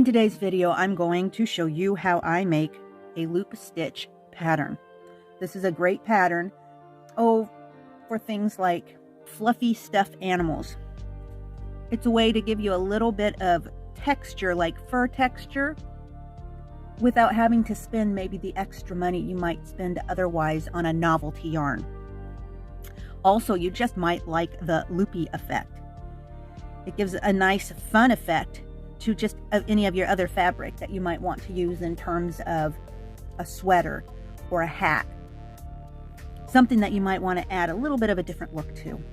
In today's video, I'm going to show you how I make a loop stitch pattern. This is a great pattern, for things like fluffy stuffed animals. It's a way to give you a little bit of texture, like fur texture, without having to spend maybe the extra money you might spend otherwise on a novelty yarn. Also, you just might like the loopy effect. It gives a nice fun effect to just any of your other fabric that you might want to use in terms of a sweater or a hat. Something that you might want to add a little bit of a different look to.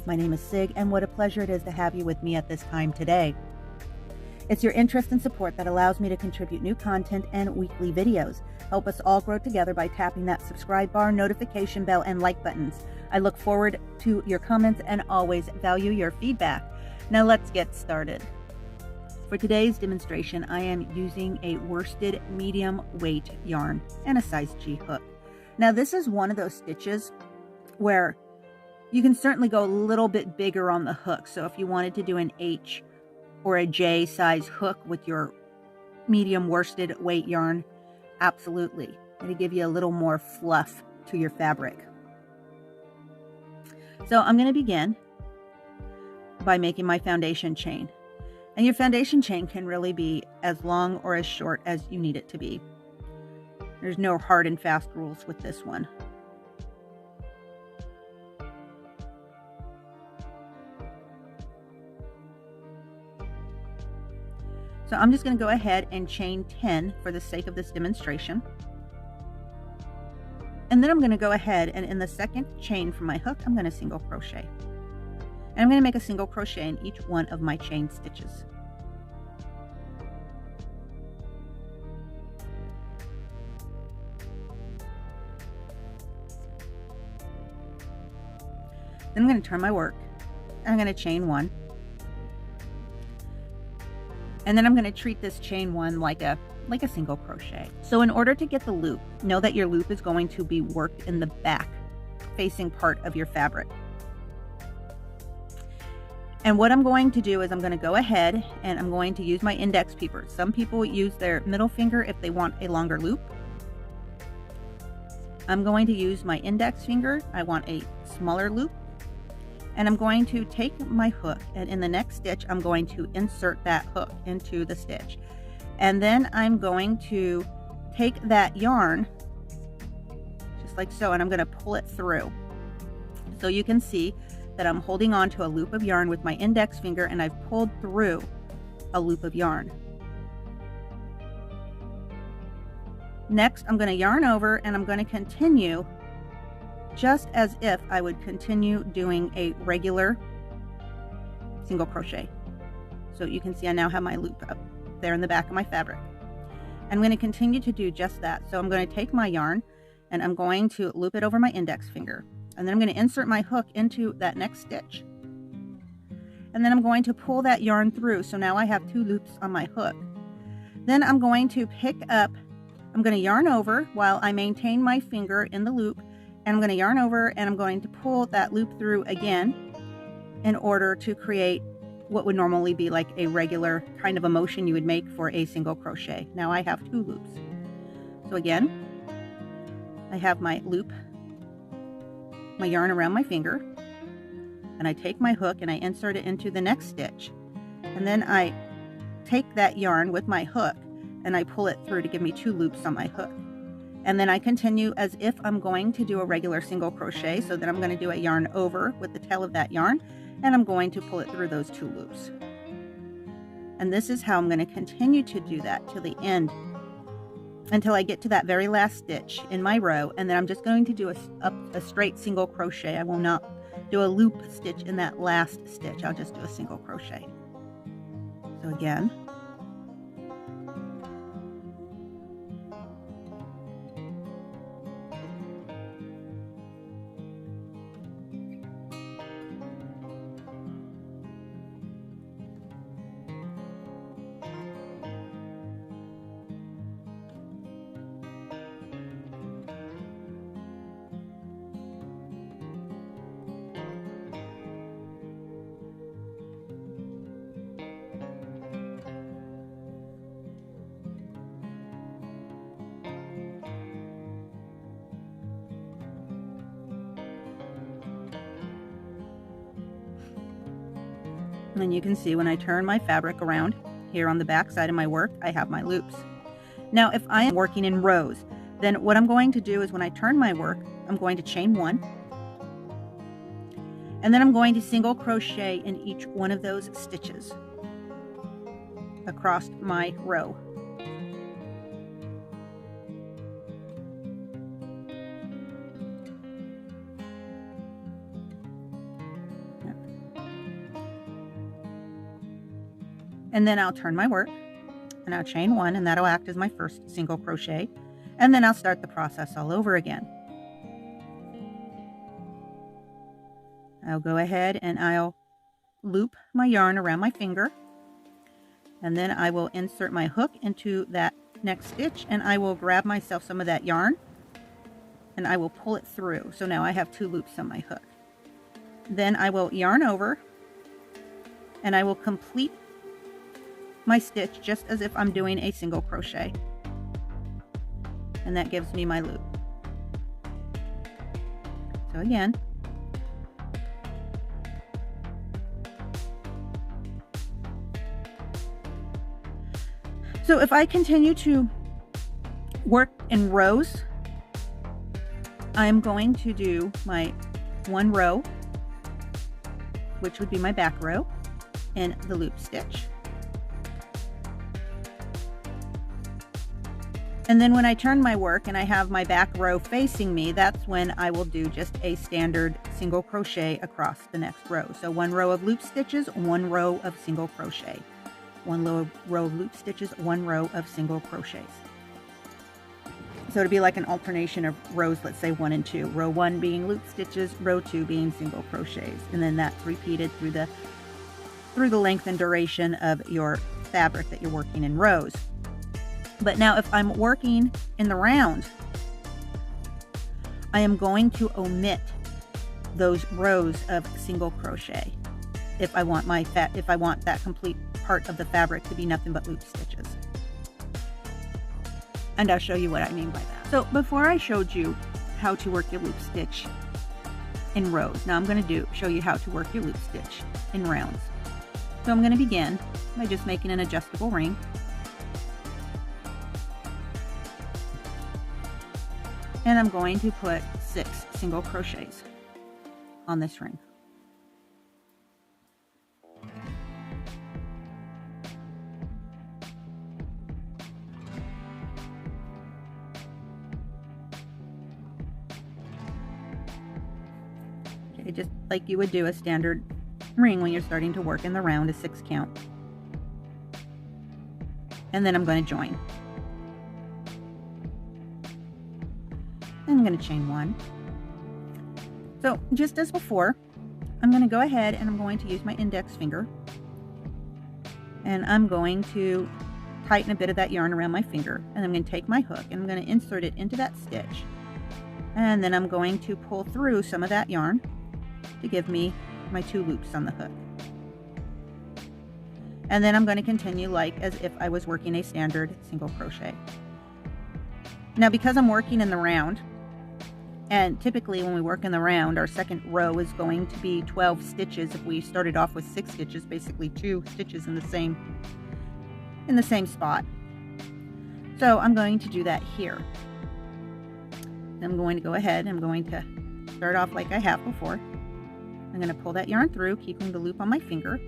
My name is Sig, and what a pleasure it is to have you with me at this time today. It's your interest and support that allows me to contribute new content and weekly videos. Help us all grow together by tapping that subscribe bar, notification bell, and like buttons. I look forward to your comments and always value your feedback. Now let's get started. For today's demonstration, I am using a worsted medium weight yarn and a size G hook. Now this is one of those stitches where you can certainly go a little bit bigger on the hook. So if you wanted to do an H or a J size hook with your medium worsted weight yarn, absolutely. It'll give you a little more fluff to your fabric. So I'm going to begin by making my foundation chain. And your foundation chain can really be as long or as short as you need it to be. There's no hard and fast rules with this one. So I'm just going to go ahead and chain 10 for the sake of this demonstration. And then I'm going to go ahead and in the second chain from my hook, I'm going to single crochet. And I'm going to make a single crochet in each one of my chain stitches. Then I'm going to turn my work. I'm going to chain one. And then I'm going to treat this chain one like a single crochet. So in order to get the loop, know that your loop is going to be worked in the back facing part of your fabric. And what I'm going to do is I'm going to go ahead and I'm going to use my index peeper. Some people use their middle finger if they want a longer loop. I'm going to use my index finger. I want a smaller loop. And I'm going to take my hook, and in the next stitch I'm going to insert that hook into the stitch. And then I'm going to take that yarn just like so, and I'm going to pull it through. So you can see that I'm holding on to a loop of yarn with my index finger, and I've pulled through a loop of yarn. Next, I'm going to yarn over, and I'm going to continue just as if I would continue doing a regular single crochet. So you can see I now have my loop up there in the back of my fabric. I'm going to continue to do just that. So I'm going to take my yarn and I'm going to loop it over my index finger. And then I'm going to insert my hook into that next stitch. And then I'm going to pull that yarn through. So now I have two loops on my hook. Then I'm going to I'm going to yarn over while I maintain my finger in the loop. And I'm going to yarn over and I'm going to pull that loop through again in order to create what would normally be like a regular kind of a motion you would make for a single crochet. Now I have two loops. So again, I have my loop, my yarn around my finger, and I take my hook and I insert it into the next stitch. And then I take that yarn with my hook and I pull it through to give me two loops on my hook. And then I continue as if I'm going to do a regular single crochet. So then I'm going to do a yarn over with the tail of that yarn, and I'm going to pull it through those two loops. And this is how I'm going to continue to do that till the end, until I get to that very last stitch in my row. And then I'm just going to do a straight single crochet. I will not do a loop stitch in that last stitch. I'll just do a single crochet. So again, And you can see when I turn my fabric around here on the back side of my work, I have my loops. Now, if I am working in rows, then what I'm going to do is when I turn my work, I'm going to chain 1. And then I'm going to single crochet in each one of those stitches across my row. And then I'll turn my work and I'll chain 1, and that'll act as my first single crochet. And then I'll start the process all over again. I'll go ahead and I'll loop my yarn around my finger, and then I will insert my hook into that next stitch, and I will grab myself some of that yarn and I will pull it through. So now I have 2 loops on my hook. Then I will yarn over and I will complete my stitch just as if I'm doing a single crochet, and that gives me my loop. So again, so if I continue to work in rows, I'm going to do my 1 row, which would be my back row, in the loop stitch. And then when I turn my work and I have my back row facing me, that's when I will do just a standard single crochet across the next row. So 1 row of loop stitches, 1 row of single crochet. 1 row of loop stitches, 1 row of single crochets. So it'd be like an alternation of rows, let's say 1 and 2. Row 1 being loop stitches, row 2 being single crochets. And then that's repeated through the length and duration of your fabric that you're working in rows. But now if I'm working in the round, I am going to omit those rows of single crochet if I want that complete part of the fabric to be nothing but loop stitches. And I'll show you what I mean by that. So before I showed you how to work your loop stitch in rows, now I'm going to show you how to work your loop stitch in rounds. So I'm going to begin by just making an adjustable ring. And I'm going to put 6 single crochets on this ring. Okay, just like you would do a standard ring when you're starting to work in the round, a 6 count. And then I'm going to join. I'm going to chain 1. So just as before, I'm going to go ahead and I'm going to use my index finger, and I'm going to tighten a bit of that yarn around my finger, and I'm going to take my hook and I'm going to insert it into that stitch, and then I'm going to pull through some of that yarn to give me my 2 loops on the hook. And then I'm going to continue like as if I was working a standard single crochet. Now because I'm working in the round, and typically when we work in the round, our second row is going to be 12 stitches. If we started off with 6 stitches, basically 2 stitches in the same spot. So I'm going to do that here. I'm going to go ahead, I'm going to start off like I have before. I'm going to pull that yarn through, keeping the loop on my finger.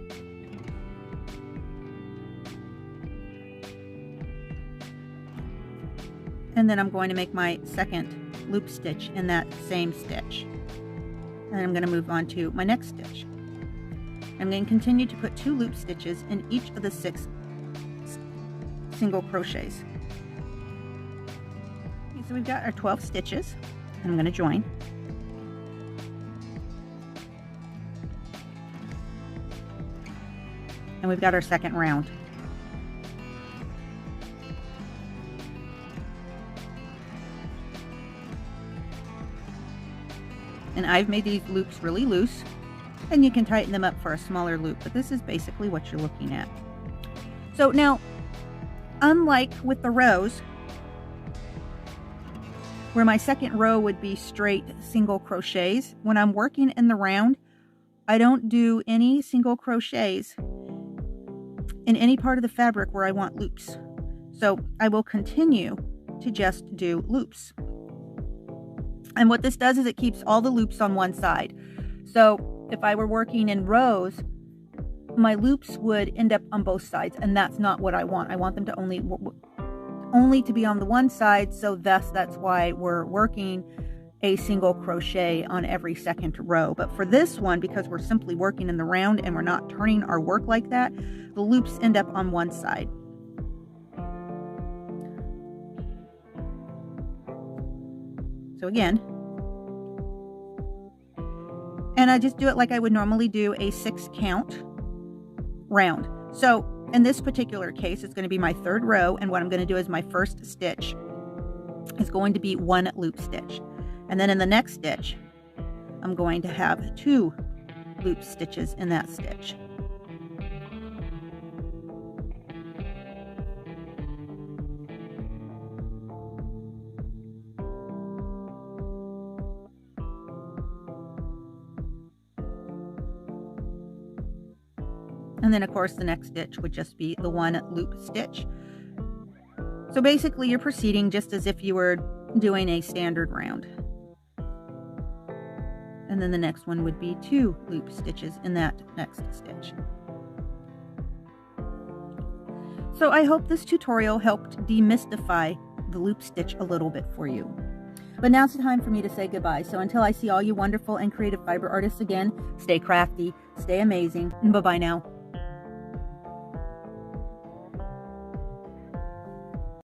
And then I'm going to make my second loop stitch in that same stitch. And I'm going to move on to my next stitch. I'm going to continue to put 2 loop stitches in each of the 6 single crochets. Okay, so we've got our 12 stitches, and I'm going to join. And we've got our second round. And I've made these loops really loose, and you can tighten them up for a smaller loop, but this is basically what you're looking at. So now, unlike with the rows, where my second row would be straight single crochets, when I'm working in the round, I don't do any single crochets in any part of the fabric where I want loops. So I will continue to just do loops. And what this does is it keeps all the loops on one side. So if I were working in rows, my loops would end up on both sides, and that's not what I want. I want them to only to be on the one side, so thus that's why we're working a single crochet on every second row. But for this one, because we're simply working in the round and we're not turning our work like that, the loops end up on one side. So again, and I just do it like I would normally do a 6 count round. So in this particular case, it's going to be my 3rd row, and what I'm going to do is my first stitch is going to be 1 loop stitch. And then in the next stitch, I'm going to have 2 loop stitches in that stitch. And then of course the next stitch would just be the 1 loop stitch. So basically you're proceeding just as if you were doing a standard round. And then the next one would be 2 loop stitches in that next stitch. So I hope this tutorial helped demystify the loop stitch a little bit for you. But now's the time for me to say goodbye. So until I see all you wonderful and creative fiber artists again, stay crafty, stay amazing, and bye-bye now.